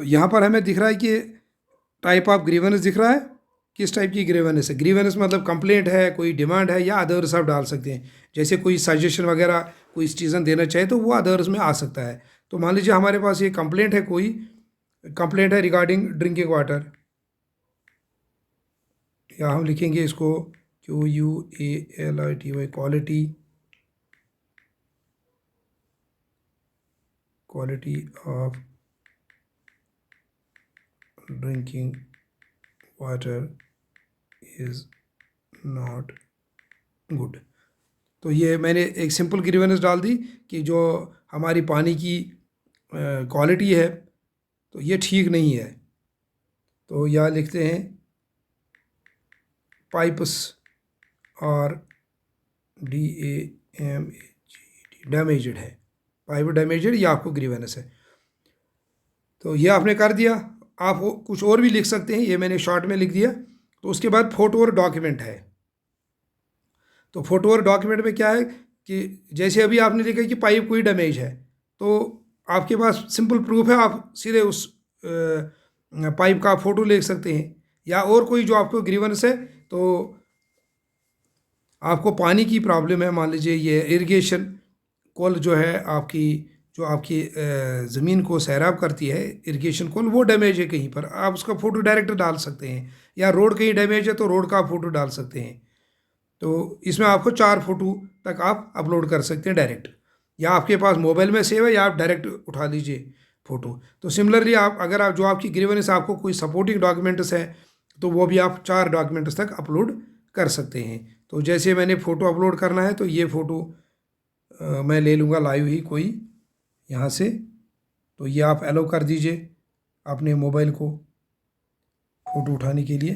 तो यहाँ पर हमें दिख रहा है कि टाइप ऑफ ग्रीवेंस दिख रहा है, किस टाइप की ग्रीवेंस है। ग्रीवेंस मतलब कंप्लेंट है, कोई डिमांड है, या अदर्स आप डाल सकते हैं। जैसे कोई सजेशन वगैरह कोई चीज़ें देना चाहे तो वो अदर्स में आ सकता है। तो मान लीजिए हमारे पास ये कंप्लेंट है, कोई कंप्लेंट है रिगार्डिंग ड्रिंकिंग वाटर, या हम लिखेंगे इसको QUALITY, quality of drinking water is not good. तो ये मैंने एक सिंपल ग्रीवेंस डाल दी कि जो हमारी पानी की क्वालिटी है तो ये ठीक नहीं है। तो यहाँ लिखते हैं पाइप्स और DAMAGED, डैमेज्ड है, पाइप डैमेज्ड, ये आपको ग्रीवेंस है। तो ये आपने कर दिया। आप कुछ और भी लिख सकते हैं, ये मैंने शॉर्ट में लिख दिया। तो उसके बाद फोटो और डॉक्यूमेंट है। तो फोटो और डॉक्यूमेंट में क्या है कि जैसे अभी आपने लिखा कि पाइप कोई डैमेज है, तो आपके पास सिंपल प्रूफ है, आप सीधे उस पाइप का फ़ोटो ले सकते हैं। या और कोई जो आपको ग्रीवेंस है, तो आपको पानी की प्रॉब्लम है, मान लीजिए ये इरिगेशन कोल जो है आपकी, जो आपकी ज़मीन को सैराब करती है, इरिगेशन कोल वो डैमेज है कहीं पर, आप उसका फ़ोटो डायरेक्ट डाल सकते हैं। या रोड कहीं डैमेज है तो रोड का फ़ोटो डाल सकते हैं। तो इसमें आपको 4 फोटो तक आप अपलोड कर सकते हैं डायरेक्ट, या आपके पास मोबाइल में सेव है, या आप डायरेक्ट उठा लीजिए फ़ोटो। तो सिमिलरली आप अगर आप जो आपकी ग्रीवेंस आपको कोई सपोर्टिंग डॉक्यूमेंट्स है तो वो भी आप 4 डॉक्यूमेंट्स तक अपलोड कर सकते हैं। तो जैसे मैंने फ़ोटो अपलोड करना है, तो ये फ़ोटो मैं ले लूँगा लाइव ही कोई यहाँ से। तो ये आप एलो कर दीजिए अपने मोबाइल को फ़ोटो उठाने के लिए।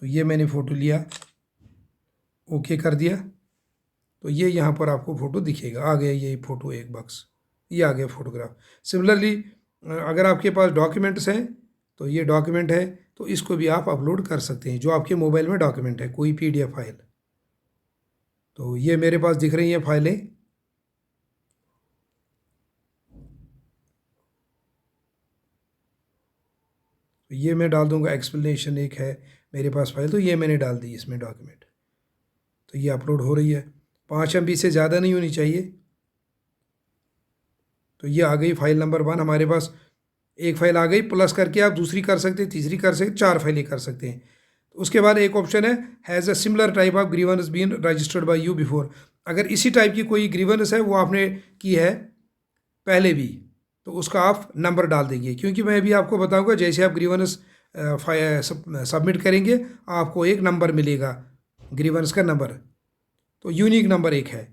तो ये मैंने फ़ोटो लिया, ओके कर दिया। तो ये यहाँ पर आपको फ़ोटो दिखेगा, आ गया ये फ़ोटो, एक बॉक्स, ये आ गया फ़ोटोग्राफ। सिमिलरली अगर आपके पास डॉक्यूमेंट्स हैं, तो ये डॉक्यूमेंट है, तो इसको भी आप अपलोड कर सकते हैं, जो आपके मोबाइल में डॉक्यूमेंट है, कोई PDF फाइल। तो ये मेरे पास दिख रही हैं फाइलें। तो ये मैं डाल दूंगा, एक्सप्लेनेशन एक है मेरे पास फाइल, तो ये मैंने डाल दी इसमें डॉक्यूमेंट। तो ये अपलोड हो रही है, 5 MB से ज़्यादा नहीं होनी चाहिए। तो ये आ गई फाइल नंबर 1 हमारे पास। एक फ़ाइल आ गई, प्लस करके आप दूसरी कर सकते हैं, तीसरी कर सकते हैं, 4 फाइलें कर सकते हैं। तो उसके बाद एक ऑप्शन है, has a similar type of grievance been registered by you before. अगर इसी टाइप की कोई ग्रीवेंस है वो आपने की है पहले भी, तो उसका आप नंबर डाल देंगे। क्योंकि मैं भी आपको बताऊंगा, जैसे आप ग्रीवेंस सबमिट करेंगे आपको एक नंबर मिलेगा, ग्रीवेंस का नंबर। तो यूनिक नंबर एक है,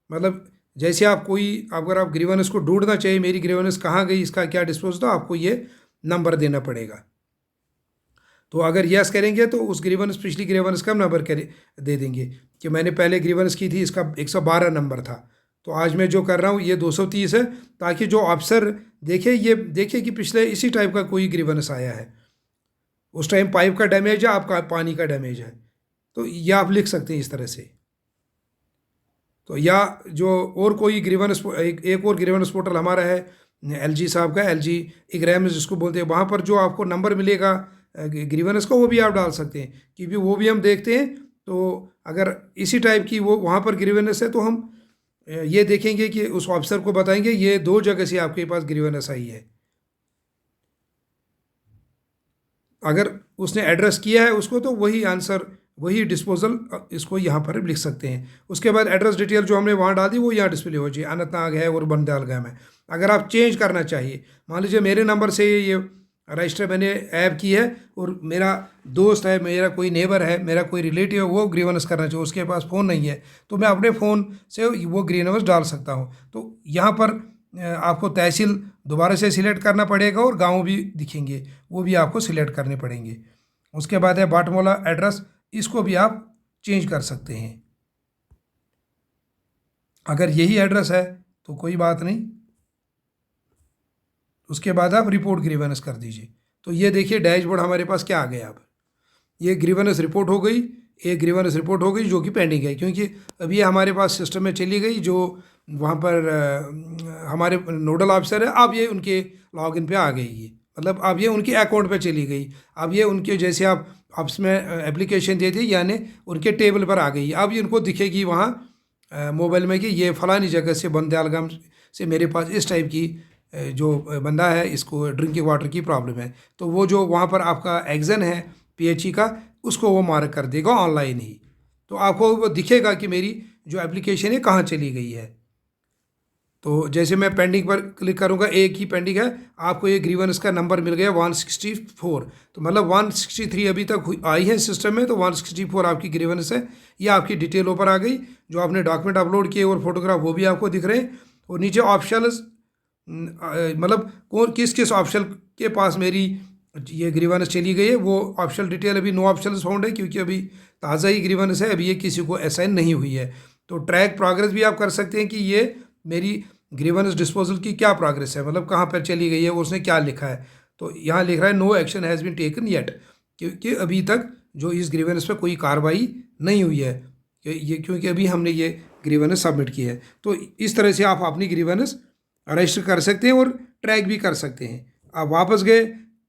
मतलब जैसे आप कोई, अगर आप ग्रीवेंस को ढूंढना चाहिए, मेरी ग्रीवेंस कहाँ गई, इसका क्या डिस्पोज, तो आपको ये नंबर देना पड़ेगा। तो अगर यस करेंगे तो उस ग्रीवेंस, पिछली ग्रीवेंस का नंबर करे दे देंगे कि मैंने पहले ग्रीवेंस की थी, इसका 112 नंबर था, तो आज मैं जो कर रहा हूँ ये 230 है, ताकि जो अफसर देखे, ये देखे कि पिछले इसी टाइप का कोई ग्रीवेंस आया है, उस टाइम पाइप का डैमेज है, आपका पानी का डैमेज है। तो ये आप लिख सकते हैं इस तरह से। तो या जो और कोई ग्रीवेंस, एक और ग्रीवेंस पोर्टल हमारा है LG साहब का, LG इग्राम जिसको बोलते हैं, वहाँ पर जो आपको नंबर मिलेगा ग्रीवेंस का, वो भी आप डाल सकते हैं, क्योंकि वो भी हम देखते हैं। तो अगर इसी टाइप की वो वहाँ पर ग्रीवेंस है, तो हम ये देखेंगे कि उस ऑफिसर को बताएंगे ये 2 जगह से आपके पास ग्रीवेंस आई है। अगर उसने एड्रेस किया है उसको, तो वही आंसर, वही डिस्पोजल इसको यहाँ पर लिख सकते हैं। उसके बाद एड्रेस डिटेल जो हमने वहाँ डाल दी वो यहाँ डिस्प्ले हो जाए, अनंतनाग है और बंदालगाम है। अगर आप चेंज करना चाहिए, मान लीजिए मेरे नंबर से ये रजिस्टर मैंने ऐप की है, और मेरा दोस्त है, मेरा कोई नेबर है, मेरा कोई रिलेटिव है, वो ग्रीवेंस करना चाहिए, उसके पास फ़ोन नहीं है, तो मैं अपने फ़ोन से वो ग्रीवेंस डाल सकता हूँ। तो यहाँ पर आपको तहसील दोबारा से सिलेक्ट करना पड़ेगा, और गांव भी दिखेंगे, वो भी आपको सिलेक्ट करने पड़ेंगे। उसके बाद है बाटमोला एड्रेस, इसको भी आप चेंज कर सकते हैं। अगर यही एड्रेस है तो कोई बात नहीं, उसके बाद आप रिपोर्ट ग्रीवेंस कर दीजिए। तो ये देखिए डैशबोर्ड हमारे पास क्या आ गया, अब ये ग्रीवेंस रिपोर्ट हो गई, एक ग्रीवेंस रिपोर्ट हो गई जो कि पेंडिंग है, क्योंकि अभी हमारे पास सिस्टम में चली गई, जो वहाँ पर हमारे नोडल ऑफिसर है, अब ये उनके लॉगिन पे आ गई, ये मतलब अब ये उनके अकाउंट पे चली गई। अब ये उनके जैसे आप इसमें एप्लीकेशन दे दी, यानी उनके टेबल पर आ गई। अब इनको दिखेगी वहाँ मोबाइल में कि ये फ़लानी जगह से बंदयालगाम से मेरे पास इस टाइप की जो बंदा है इसको ड्रिंकिंग वाटर की प्रॉब्लम है। तो वो जो वहाँ पर आपका एग्जन है PHE का, उसको वो मार्क कर देगा ऑनलाइन ही। तो आपको वो दिखेगा कि मेरी जो एप्लीकेशन है कहाँ चली गई है। तो जैसे मैं पेंडिंग पर क्लिक करूंगा, एक ही पेंडिंग है, आपको ये ग्रीवेंस का नंबर मिल गया 164। तो मतलब 163 अभी तक आई है सिस्टम में, तो 164 आपकी ग्रीवेंस है। ये आपकी डिटेल ऊपर आ गई, जो आपने डॉक्यूमेंट अपलोड किए और फोटोग्राफ वो भी आपको दिख रहे हैं। और नीचे ऑप्शन मतलब कौन किस किस ऑप्शन के पास मेरी ये ग्रीवेंस चली गई है, वो ऑप्शनल डिटेल अभी नो ऑप्शन फाउंड है, क्योंकि अभी ताज़ा ही ग्रीवेंस है, अभी ये किसी को असाइन नहीं हुई है। तो ट्रैक प्रोग्रेस भी आप कर सकते हैं कि ये मेरी ग्रीवेंस डिस्पोजल की क्या प्रोग्रेस है, मतलब कहाँ पर चली गई है, उसने क्या लिखा है। तो यहाँ लिख रहा है no action has been taken yet, क्योंकि अभी तक जो इस ग्रीवेंस पर कोई कार्रवाई नहीं हुई है, क्योंकि अभी हमने ये ग्रीवेंस सबमिट की है। तो इस तरह से आप अपनी ग्रीवेंस रजिस्टर कर सकते हैं और ट्रैक भी कर सकते हैं। आप वापस गए,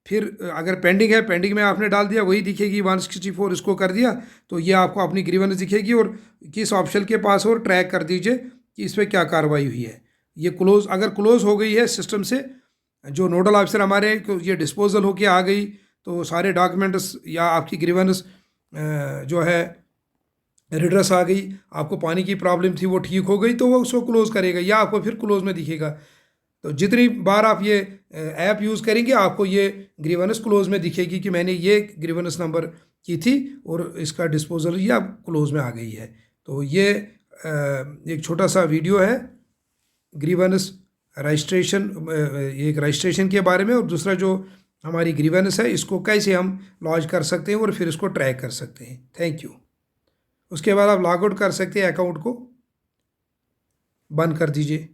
फिर अगर पेंडिंग है, पेंडिंग में आपने डाल दिया, वही दिखेगी 164, इसको कर दिया तो ये आपको अपनी ग्रीवेंस दिखेगी और किस ऑप्शन के पास हो, और ट्रैक कर दीजिए कि इस पर क्या कार्रवाई हुई है। ये क्लोज, अगर क्लोज हो गई है सिस्टम से, जो नोडल ऑफिसर हमारे ये डिस्पोजल होके आ गई, तो सारे डॉक्यूमेंट्स या आपकी ग्रीवेंस जो है रिड्रेस आ गई, आपको पानी की प्रॉब्लम थी वो ठीक हो गई, तो वो उसको क्लोज़ करेगा या आपको फिर क्लोज़ में दिखेगा। तो जितनी बार आप ये ऐप यूज़ करेंगे, आपको ये ग्रीवेंस क्लोज़ में दिखेगी कि मैंने ये ग्रीवेंस नंबर की थी और इसका डिस्पोजल ये अब क्लोज़ में आ गई है। तो ये एक छोटा सा वीडियो है ग्रीवेंस रजिस्ट्रेशन, एक रजिस्ट्रेशन के बारे में, और दूसरा जो हमारी ग्रीवेंस है इसको कैसे हम लॉन्च कर सकते हैं और फिर इसको ट्रैक कर सकते हैं। Thank you. उसके बाद आप लॉग आउट कर सकते हैं, अकाउंट को बंद कर दीजिए।